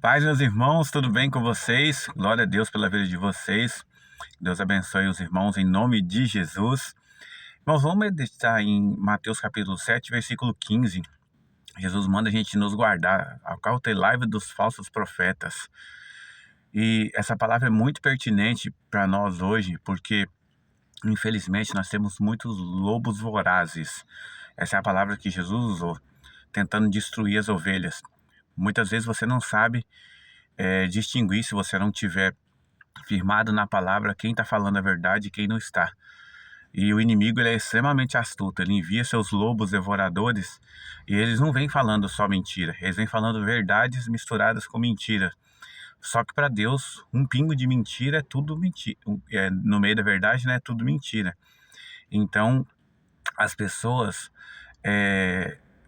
Paz, meus irmãos, tudo bem com vocês? Glória a Deus pela vida de vocês. Deus abençoe os irmãos em nome de Jesus. Irmãos, vamos meditar em Mateus capítulo 7, versículo 15. Jesus manda a gente nos guardar, acautelai-vos dos falsos profetas. E essa palavra é muito pertinente para nós hoje, porque infelizmente nós temos muitos lobos vorazes. Essa é a palavra que Jesus usou, tentando destruir as ovelhas. Muitas vezes você não sabe distinguir, se você não tiver firmado na palavra, quem está falando a verdade e quem não está. E o inimigo, ele é extremamente astuto, ele envia seus lobos devoradores e eles não vêm falando só mentira, eles vêm falando verdades misturadas com mentira. Só que para Deus, um pingo de mentira é tudo mentira, no meio da verdade, né, é tudo mentira. Então, as pessoas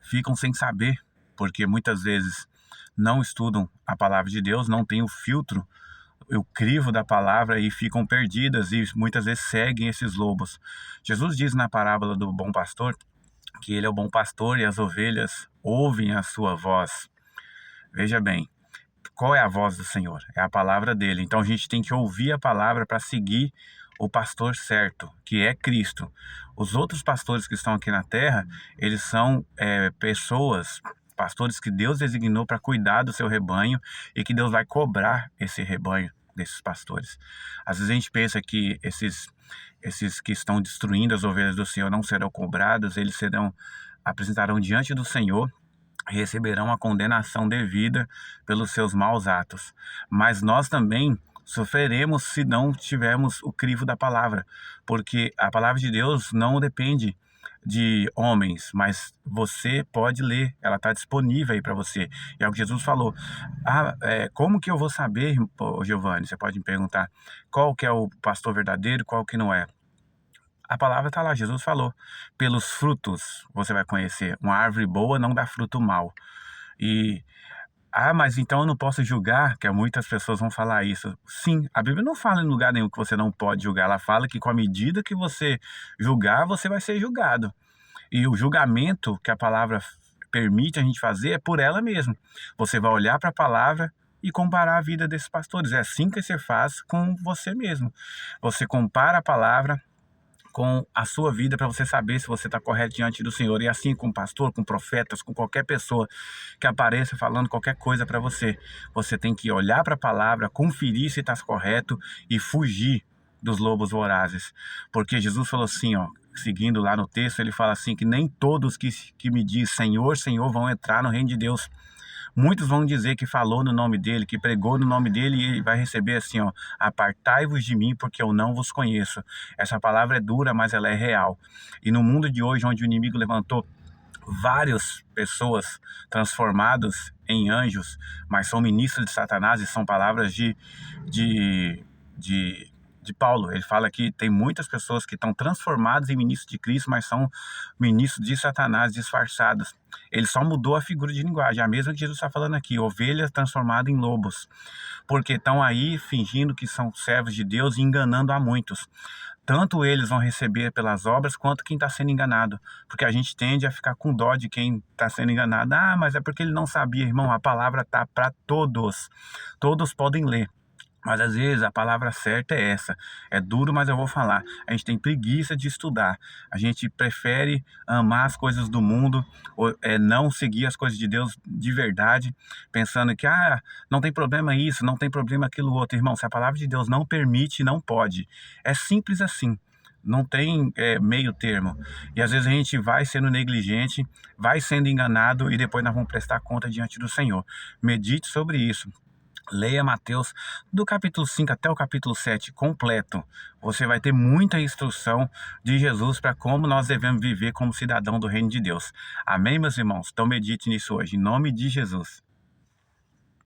ficam sem saber, porque muitas vezes não estudam a palavra de Deus, não tem o filtro, o crivo da palavra e ficam perdidas e muitas vezes seguem esses lobos. Jesus diz na parábola do bom pastor que ele é o bom pastor e as ovelhas ouvem a sua voz. Veja bem, qual é a voz do Senhor? É a palavra dele. Então a gente tem que ouvir a palavra para seguir o pastor certo, que é Cristo. Os outros pastores que estão aqui na terra, eles são pessoas, pastores que Deus designou para cuidar do seu rebanho e que Deus vai cobrar esse rebanho desses pastores. Às vezes a gente pensa que esses que estão destruindo as ovelhas do Senhor não serão cobrados, eles apresentarão diante do Senhor, receberão a condenação devida pelos seus maus atos. Mas nós também sofreremos se não tivermos o crivo da palavra, porque a palavra de Deus não depende de homens, mas você pode ler, ela está disponível aí para você. E é o que Jesus falou. Como que eu vou saber, Giovanni? Você pode me perguntar qual que é o pastor verdadeiro, qual que não é. A palavra está lá, Jesus falou. Pelos frutos você vai conhecer. Uma árvore boa não dá fruto mau. Mas então eu não posso julgar, que muitas pessoas vão falar isso. Sim, a Bíblia não fala em lugar nenhum que você não pode julgar. Ela fala que com a medida que você julgar, você vai ser julgado. E o julgamento que a palavra permite a gente fazer é por ela mesma. Você vai olhar para a palavra e comparar a vida desses pastores. É assim que você faz com você mesmo. Você compara a palavra com a sua vida para você saber se você está correto diante do Senhor. E assim com pastor, com profetas, com qualquer pessoa que apareça falando qualquer coisa para você. Você tem que olhar para a palavra, conferir se está correto e fugir dos lobos vorazes. Porque Jesus falou assim, ó, seguindo lá no texto, ele fala assim, que nem todos que me diz Senhor, Senhor vão entrar no reino de Deus. Muitos vão dizer que falou no nome dele, que pregou no nome dele e vai receber assim, ó, apartai-vos de mim porque eu não vos conheço. Essa palavra é dura, mas ela é real. E no mundo de hoje, onde o inimigo levantou várias pessoas transformadas em anjos, mas são ministros de Satanás, e são palavras de Paulo. Ele fala que tem muitas pessoas que estão transformadas em ministros de Cristo, mas são ministros de Satanás disfarçados. Ele só mudou a figura de linguagem, a mesma que Jesus está falando aqui, ovelhas transformadas em lobos, porque estão aí fingindo que são servos de Deus e enganando a muitos. Tanto eles vão receber pelas obras, quanto quem está sendo enganado. Porque a gente tende a ficar com dó de quem está sendo enganado. Mas é porque ele não sabia, irmão. A palavra está para todos. Todos podem ler. Mas às vezes a palavra certa é essa. É duro, mas eu vou falar. A gente tem preguiça de estudar. A gente prefere amar as coisas do mundo, ou não seguir as coisas de Deus de verdade, pensando que não tem problema isso, não tem problema aquilo outro. Irmão, se a palavra de Deus não permite, não pode. É simples assim. Não tem meio termo. E às vezes a gente vai sendo negligente, vai sendo enganado e depois nós vamos prestar conta diante do Senhor. Medite sobre isso. Leia Mateus do capítulo 5 até o capítulo 7 completo. Você vai ter muita instrução de Jesus para como nós devemos viver como cidadão do reino de Deus. Amém, meus irmãos? Então medite nisso hoje, em nome de Jesus.